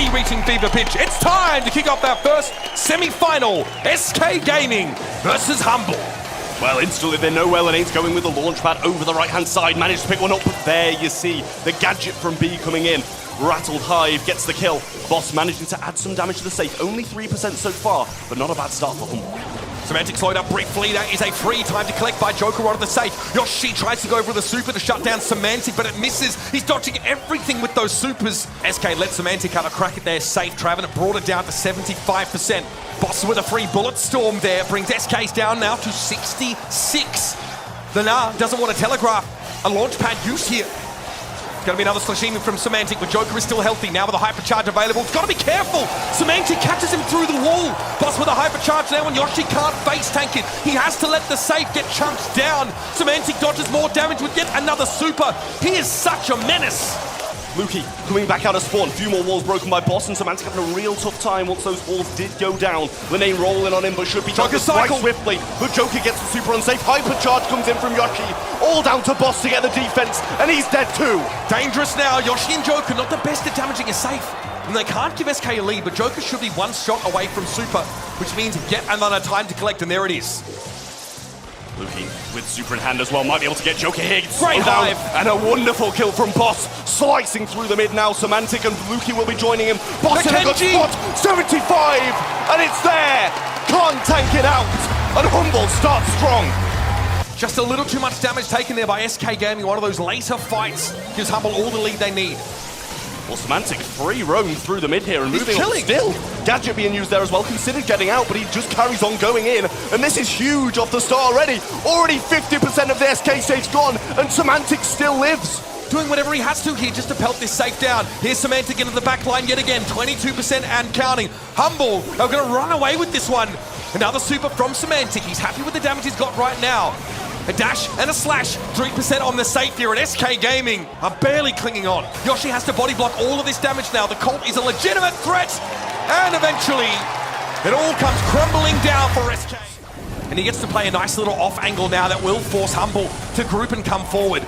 already reaching fever pitch. It's time to kick off our first semi-final. SK Gaming versus Humble. Well, instantly they know where Lenane's going with the launch pad over the right-hand side. Managed to pick one up, but there you see the gadget from B coming in. Rattled Hive gets the kill. Boss managing to add some damage to the safe. Only 3% so far, but not a bad start for Humble. Semantic slowed up briefly. That is a free time to collect by Joker out of the safe. Yoshi tries to go for the super to shut down Semantic, but it misses. He's dodging everything with those supers. SK let Semantic have a crack at their safe. Traven it brought it down to 75%. Boss with a free bullet storm there brings SK's down now to 66. Lenar doesn't want to telegraph a launch pad use here. Going to be another slashing from Semantic, but Joker is still healthy. Now with a hypercharge available, it's got to be careful. Semantic catches him through the wall. Boss with a hypercharge now, and Yoshi can't face tank it. He has to let the safe get chunked down. Semantic dodges more damage with yet another super. He is such a menace. Luki coming back out of spawn. A few more walls broken by Boss, and Semantic having a real tough time once those walls did go down. Lenane rolling on him, but should be done quite swiftly. But Joker gets the super unsafe. Hypercharge comes in from Yoshi. All down to Boss to get the defense, and he's dead too. Dangerous now. Yoshi and Joker not the best at damaging a safe. And they can't give SK a lead, but Joker should be one shot away from super, which means yet another time to collect, and there it is. Luki with super in hand as well, might be able to get Joker here. Great Hive. And a wonderful kill from Boss, slicing through the mid now. Semantic and Luki will be joining him. Boss in a good spot, 75, and it's there. Can't tank it out, and Humble starts strong. Just a little too much damage taken there by SK Gaming. One of those later fights gives Humble all the lead they need. Well, Semantic free roam through the mid here and moving killing. on still. Gadget being used there as well, considered getting out, but he just carries on going in. And this is huge off the start already. Already 50% of the SK safe's gone, and Semantic still lives. Doing whatever he has to here just to pelt this safe down. Here's Semantic into the back line yet again, 22% and counting. Humble are going to run away with this one. Another super from Semantic. He's happy with the damage he's got right now. A dash and a slash, 3% on the safe here, and SK Gaming are barely clinging on. Yoshi has to body block all of this damage now. The Colt is a legitimate threat, and eventually it all comes crumbling down for SK. And he gets to play a nice little off angle now that will force Humble to group and come forward.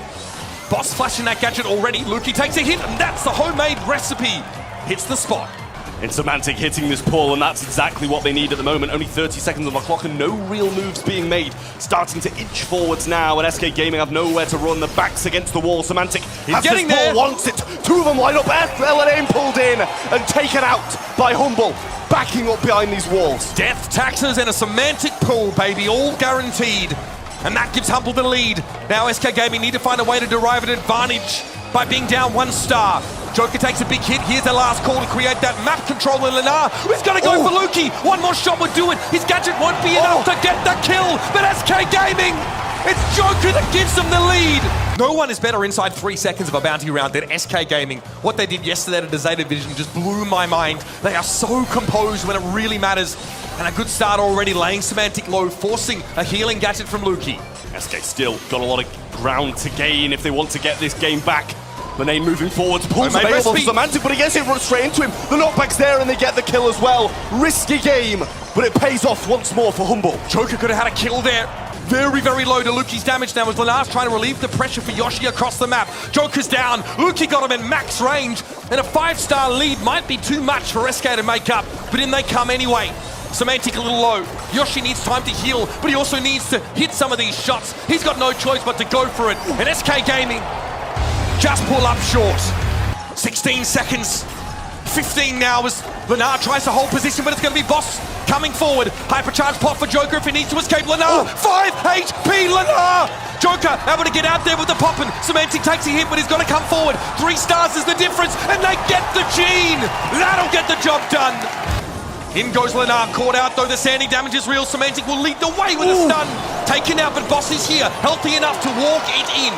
Boss flashing that gadget already. Luki takes a hit, and that's the homemade recipe. Hits the spot. And Semantic hitting this pull, and that's exactly what they need at the moment. Only 30 seconds on the clock and no real moves being made. Starting to inch forwards now, and SK Gaming have nowhere to run. The back's against the wall. Semantic has getting this there. ball, wants it. Two of them line up. Lenane pulled in and taken out by Humble. Backing up behind these walls. Death taxes and a Semantic pull, baby, all guaranteed. And that gives Humble the lead. Now SK Gaming need to find a way to derive an advantage by being down 1 star. Joker takes a big hit. Here's the last call to create that map control in Lenar. He's got to go for Luki. One more shot would do it. His gadget won't be enough to get the kill. But SK Gaming, it's Joker that gives them the lead. No one is better inside 3 seconds of a bounty round than SK Gaming. What they did yesterday at the Zeta Division just blew my mind. They are so composed when it really matters. And a good start already, laying Semantic low, forcing a healing gadget from Luki. SK still got a lot of ground to gain if they want to get this game back. Lenane moving forwards, pulls available for Semantic, but he gets it run straight into him. The knockback's there and they get the kill as well. Risky game, but it pays off once more for Humble. Joker could have had a kill there. Very, very low to Luki's damage now as Lenar's trying to relieve the pressure for Yoshi across the map. Joker's down, Luki got him in max range, and a 5-star lead might be too much for SK to make up, but in they come anyway. Semantic a little low. Yoshi needs time to heal, but he also needs to hit some of these shots. He's got no choice but to go for it, and SK Gaming just pull up short. 16 seconds. 15 now as Lenar tries to hold position, but it's going to be Boss coming forward. Hypercharge pop for Joker if he needs to escape. Lenar, 5 HP Lenar! Joker able to get out there with the poppin'. Semantic takes a hit, but he's got to come forward. 3 stars is the difference, and they get the gene! That'll get the job done! In goes Lenar, caught out though, the standing damage is real. Semantic will lead the way with a stun. Taken out, but Boss is here, healthy enough to walk it in.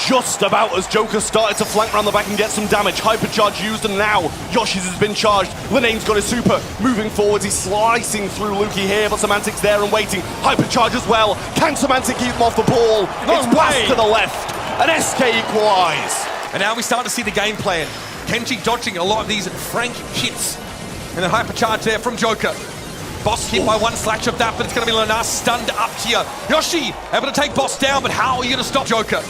Just about as Joker started to flank around the back and get some damage. Hypercharge used, and now Yoshi's has been charged. Lenane's got his super. Moving forwards, he's slicing through Luki here, but Semantic's there and waiting. Hypercharge as well. Can Semantic keep him off the ball? It's pass to the left, and SK equalize. And now we start to see the game plan. Kenji dodging a lot of these frank hits. And then hypercharge there from Joker. Boss hit by 1 slash of that, but it's going to be Lenar stunned up here. Yoshi able to take Boss down, but how are you going to stop Joker?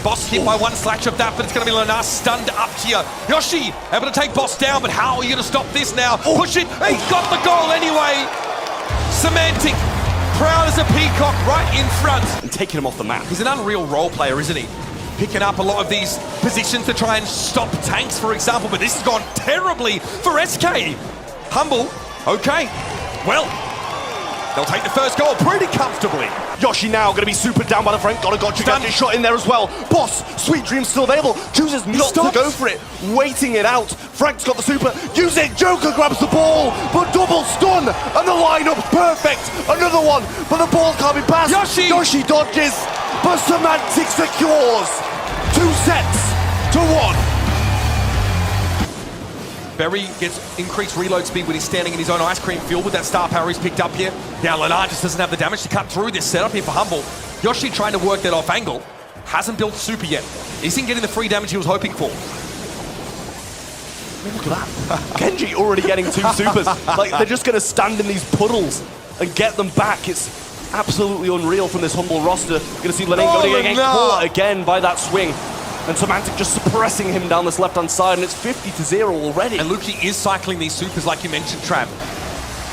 Boss hit by one slash of that, but it's going to be Lenar stunned up here. Yoshi able to take Boss down, but how are you going to stop this now? Push it. He's got the goal anyway. Semantic, proud as a peacock right in front. And taking him off the map. He's an unreal role player, isn't he? Picking up a lot of these positions to try and stop tanks, for example, but this has gone terribly for SK. Humble, okay. Well, they'll take the first goal pretty comfortably. Yoshi now going to be super down by the Frank. Got a gotcha gadget shot in there as well. Boss, Sweet Dream's still available. Chooses not to go for it. Waiting it out. Frank's got the super. Use it. Joker grabs the ball. But double stun. And the lineup's perfect. Another one. But the ball can't be passed. Yoshi dodges. But Semantic secures. 2 sets to 1. Berry gets increased reload speed when he's standing in his own ice cream field with that star power he's picked up here. Now Lenar just doesn't have the damage to cut through this setup here for Humble. Yoshi trying to work that off angle. Hasn't built super yet. Isn't getting the free damage he was hoping for. Look at that. Genji already getting 2 supers. Like, they're just going to stand in these puddles and get them back. It's absolutely unreal from this Humble roster. Going to see Lenane going to get caught again by that swing. And Semantic just suppressing him down this left-hand side, and it's 50-0 already. And Luki is cycling these supers like you mentioned, Trav.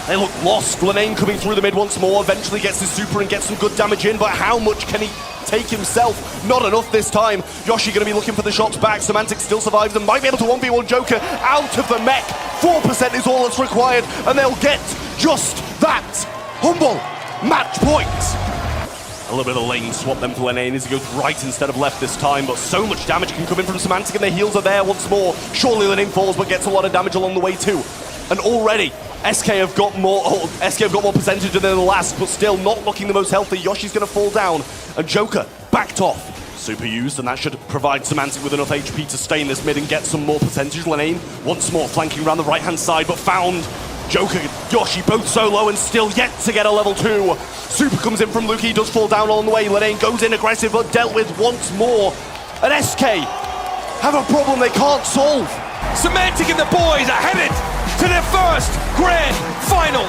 They look lost. Lenane coming through the mid once more, eventually gets his super and gets some good damage in, but how much can he take himself? Not enough this time. Yoshi going to be looking for the shots back. Semantic still survives and might be able to 1v1 Joker out of the mech. 4% is all that's required, and they'll get just that. Humble, match point. A little bit of a lane swap then for Lenane as he goes right instead of left this time, but so much damage can come in from Semantic and their heals are there once more. Surely Lenane falls but gets a lot of damage along the way too. And already, SK have got more percentage than the last, but still not looking the most healthy. Yoshi's going to fall down, and Joker backed off. Super used, and that should provide Semantic with enough HP to stay in this mid and get some more percentage. Lenane once more flanking around the right-hand side, but found Joker, Yoshi both so low and still yet to get a level 2. Super comes in from Luki, does fall down along the way. Lenane goes in aggressive, but dealt with once more. And SK have a problem they can't solve. Semantic and the boys are headed to their first grand final.